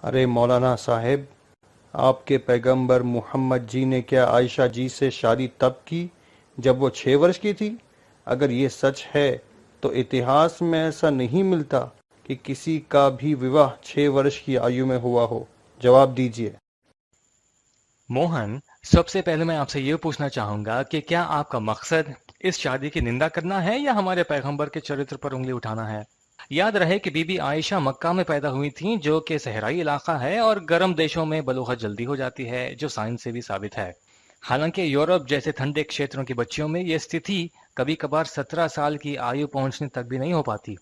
ارے مولانا صاحب، آپ کے پیغمبر محمد جی نے کیا عائشہ جی سے شادی تب کی جب وہ 6 ورش کی تھی؟ اگر یہ سچ ہے تو اتہاس میں ایسا نہیں ملتا کہ کسی کا بھی وواہ 6 ورش کی آیو میں ہوا ہو۔ جواب دیجیے۔ موہن، سب سے پہلے میں آپ سے یہ پوچھنا چاہوں گا کہ کیا آپ کا مقصد اس شادی کی نندا کرنا ہے یا ہمارے پیغمبر کے چرتر پر انگلی اٹھانا ہے؟ یاد رہے کہ بی بی عائشہ مکہ میں پیدا ہوئی تھیں، جو کہ صحرائی علاقہ ہے اور گرم دیشوں میں بلوغت جلدی ہو جاتی ہے، جو سائنس سے بھی ثابت ہے۔ حالانکہ یورپ جیسے ٹھنڈے کھیتروں کی بچیوں میں یہ استھتی کبھی کبھار 17 سال کی آیو پہنچنے تک بھی نہیں ہو پاتی۔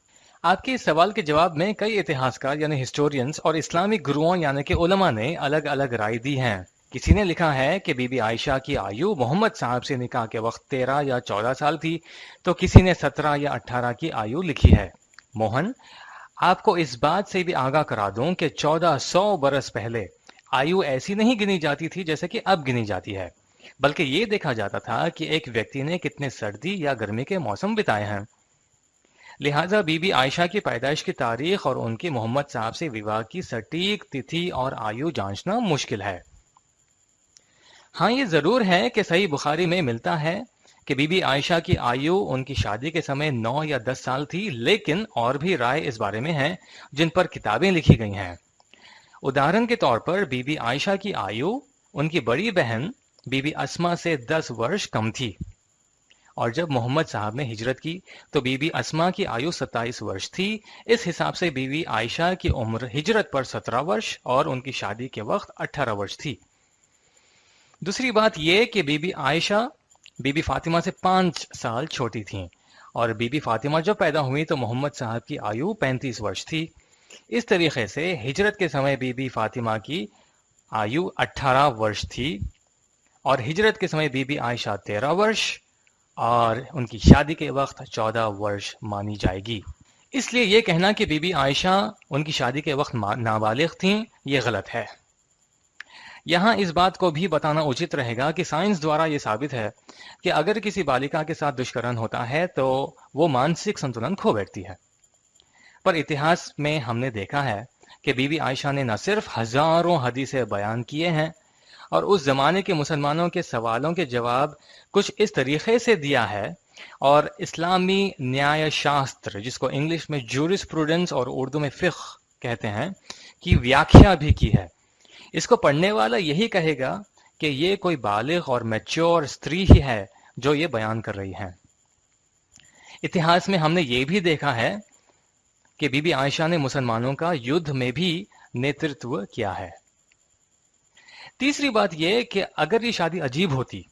آپ کے اس سوال کے جواب میں کئی اتہاسکار یعنی ہسٹورینز اور اسلامی گروؤں یعنی کہ علماء نے الگ الگ رائے دی ہیں۔ کسی نے لکھا ہے کہ بی بی عائشہ کی آیو محمد صاحب سے نکاح کے وقت 13 یا 14 سال تھی، تو کسی نے 17 یا 18 کی آیو لکھی ہے۔ موہن، آپ کو اس بات سے بھی آگاہ کرا دوں کہ 1400 برس پہلے آیو ایسی نہیں گنی جاتی تھی جیسے کہ اب گنی جاتی ہے، بلکہ یہ دیکھا جاتا تھا کہ ایک ویکتی نے کتنے سردی یا گرمی کے موسم بتائے ہیں۔ لہٰذا بی بی عائشہ کی پیدائش کی تاریخ اور ان کی محمد صاحب سے وواہ کی سٹیک تتھی اور آیو جانچنا مشکل ہے۔ ہاں، یہ ضرور ہے کہ صحیح بخاری میں ملتا ہے کہ بی بی عائشہ کی آیو ان کی شادی کے سمے 9 یا 10 سال تھی، لیکن اور بھی رائے اس بارے میں ہیں جن پر کتابیں لکھی گئی ہیں۔ ادھارن کے طور پر بی بی عائشہ کی آیو ان کی بڑی بہن بی بی اسما سے 10 ورش کم تھی، اور جب محمد صاحب نے ہجرت کی تو بی بی اسما کی آیو 27 ورش تھی۔ اس حساب سے بی بی عائشہ کی عمر ہجرت پر 17 ورش اور ان کی شادی کے وقت 18 ورش تھی۔ دوسری بات یہ کہ بی بی عائشہ بی بی فاطمہ سے 5 سال چھوٹی تھیں، اور بی بی فاطمہ جب پیدا ہوئی تو محمد صاحب کی آیو 35 ورش تھی۔ اس طریقے سے ہجرت کے سمے بی بی فاطمہ کی آیو 18 ورش تھی، اور ہجرت کے سمے بی بی عائشہ 13 ورش اور ان کی شادی کے وقت 14 ورش مانی جائے گی۔ اس لیے یہ کہنا کہ بی بی عائشہ ان کی شادی کے وقت نابالغ تھیں، یہ غلط ہے۔ یہاں اس بات کو بھی بتانا اچت رہے گا کہ سائنس دوارا یہ ثابت ہے کہ اگر کسی بالکا کے ساتھ دشکرن ہوتا ہے تو وہ مانسک سنتولن کھو بیٹھتی ہے۔ پر اتہاس میں ہم نے دیکھا ہے کہ بی بی عائشہ نے نہ صرف ہزاروں حدیثیں بیان کیے ہیں اور اس زمانے کے مسلمانوں کے سوالوں کے جواب کچھ اس طریقے سے دیا ہے، اور اسلامی نیائے شاستر، جس کو انگلش میں جورس پروڈنس اور اردو میں فقہ کہتے ہیں، کی ویاکھیا بھی کی ہے۔ اس کو پڑھنے والا یہی کہے گا کہ یہ کوئی بالغ اور میچور استری ہی ہے جو یہ بیان کر رہی ہے۔ اتہاس میں ہم نے یہ بھی دیکھا ہے کہ بی بی عائشہ نے مسلمانوں کا یدھ میں بھی نیترتو کیا ہے۔ تیسری بات یہ کہ اگر یہ شادی عجیب ہوتی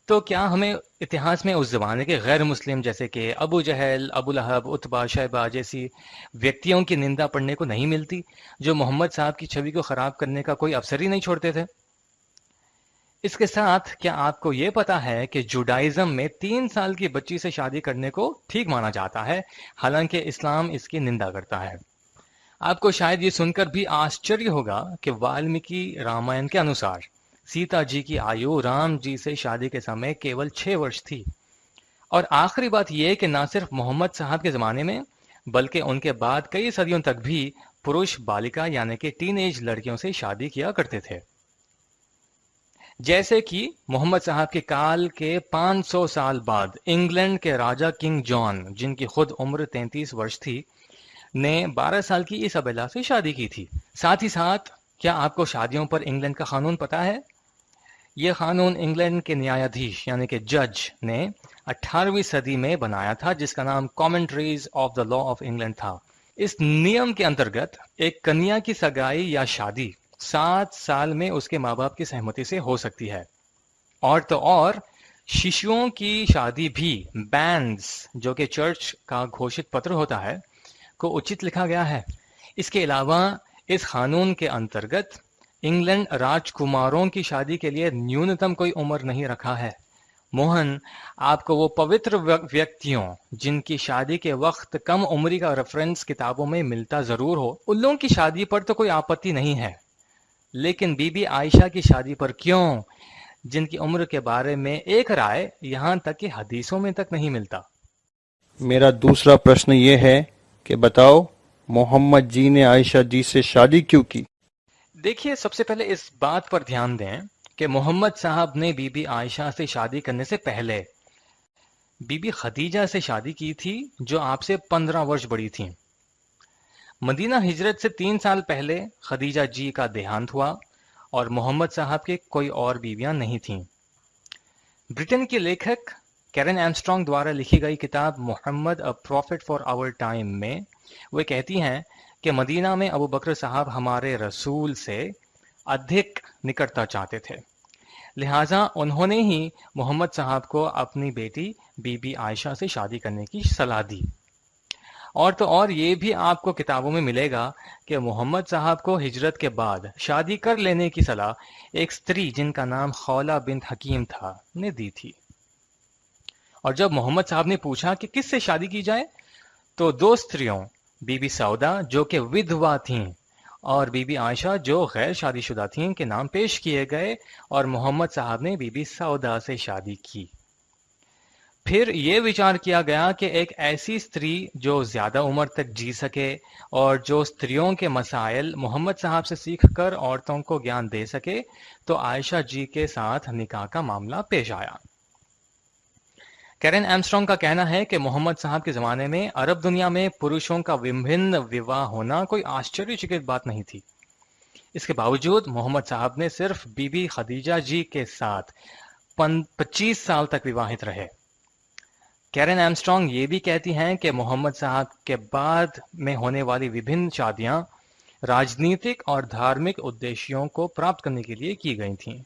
تو کیا ہمیں اتہاس میں اس زمانے کے غیر مسلم جیسے کہ ابو جہل، ابو لہب، اتبا، شیبہ جیسی ویکتیوں کی نندا پڑھنے کو نہیں ملتی، جو محمد صاحب کی چھوی کو خراب کرنے کا کوئی افسر ہی نہیں چھوڑتے تھے؟ اس کے ساتھ کیا آپ کو یہ پتا ہے کہ جوڈائزم میں 3 سال کی بچی سے شادی کرنے کو ٹھیک مانا جاتا ہے، حالانکہ اسلام اس کی نندا کرتا ہے؟ آپ کو شاید یہ سن کر بھی آشچریہ ہوگا کہ والمیکی رامائن کے انوسار سیتا جی کی آیو رام جی سے شادی کے سمے کیول 6 ورش تھی۔ اور آخری بات یہ کہ نہ صرف محمد صاحب کے زمانے میں بلکہ ان کے بعد کئی صدیوں تک بھی پروش بالکا یعنی کہ ٹین ایج لڑکیوں سے شادی کیا کرتے تھے۔ جیسے کہ محمد صاحب کے کال کے 500 سال بعد انگلینڈ کے راجہ کنگ جان، جن کی خود عمر 33 ورش تھی، نے 12 سال کی ایسابیلا سے شادی کی تھی۔ ساتھ ہی ساتھ کیا آپ کو شادیوں پر انگلینڈ کا قانون پتا ہے؟ یہ قانون انگلینڈ کے نیادھیش یعنی کہ جج نے 18ویں صدی میں بنایا تھا، جس کا نام commentaries of the law of England تھا۔ اس نیم کے انترگت ایک کنیا کی سگائی یا شادی 7 سال میں اس کے ماں باپ کی سہمتی سے ہو سکتی ہے، اور تو اور ششیوں کی شادی بھی بینز، جو کہ چرچ کا گھوشت پتر ہوتا ہے، کو اچت لکھا گیا ہے۔ اس کے علاوہ اس قانون کے انترگت انگلینڈ راجکماروں کی شادی کے لیے نیونتم کوئی عمر نہیں رکھا ہے۔ موہن، آپ کو وہ پوتر ویکتیوں جن کی شادی کے وقت کم عمری کا ریفرنس کتابوں میں ملتا ضرور ہو، ان لوگوں کی شادی پر تو کوئی آپتی نہیں ہے، لیکن بی بی عائشہ کی شادی پر کیوں، جن کی عمر کے بارے میں ایک رائے یہاں تک کہ حدیثوں میں تک نہیں ملتا؟ میرا دوسرا پرشن یہ ہے کہ بتاؤ محمد جی نے عائشہ جی سے شادی کیوں کی؟ دیکھیے، سب سے پہلے اس بات پر دھیان دیں کہ محمد صاحب نے بی بی عائشہ سے شادی کرنے سے پہلے بی بی خدیجہ سے شادی کی تھی، جو آپ سے 15 ورش بڑی تھیں۔ مدینہ ہجرت سے 3 سال پہلے خدیجہ جی کا دیہانت ہوا اور محمد صاحب کے کوئی اور بیویاں نہیں تھیں۔ برٹن کے لیکھک کیرن ایمسٹرانگ دوارا لکھی گئی کتاب محمد اے پروفٹ فار آور ٹائم میں وہ کہتی ہیں کہ مدینہ میں ابو بکر صاحب ہمارے رسول سے ادھک نکٹتا چاہتے تھے، لہٰذا انہوں نے ہی محمد صاحب کو اپنی بیٹی بی بی عائشہ سے شادی کرنے کی صلاح دی۔ اور تو اور یہ بھی آپ کو کتابوں میں ملے گا کہ محمد صاحب کو ہجرت کے بعد شادی کر لینے کی صلاح ایک سٹری جن کا نام خولہ بنت حکیم تھا نے دی تھی۔ اور جب محمد صاحب نے پوچھا کہ کس سے شادی کی جائے تو 2 ستریوں، بی بی سودا جو کہ ودوا تھیں اور بی بی عائشہ جو غیر شادی شدہ تھیں کے نام پیش کیے گئے اور محمد صاحب نے بی بی سودا سے شادی کی۔ پھر یہ وچار کیا گیا کہ ایک ایسی ستری جو زیادہ عمر تک جی سکے اور جو ستریوں کے مسائل محمد صاحب سے سیکھ کر عورتوں کو گیان دے سکے تو عائشہ جی کے ساتھ نکاح کا معاملہ پیش آیا۔ کیرن ایمسٹرانگ کا کہنا ہے کہ محمد صاحب کے زمانے میں عرب دنیا میں پروشوں کا وبھن وواہ ہونا کوئی آشچریہ چکت بات نہیں تھی۔ اس کے باوجود محمد صاحب نے صرف بی بی خدیجہ جی کے ساتھ 25 سال تک وواہت رہے۔ کیرن ایمسٹرانگ یہ بھی کہتی ہیں کہ محمد صاحب کے بعد میں ہونے والی وبھن شادیاں راجنیتک اور دھارمک ادیشیوں کو پراپت کرنے کے لیے کی گئی تھیں۔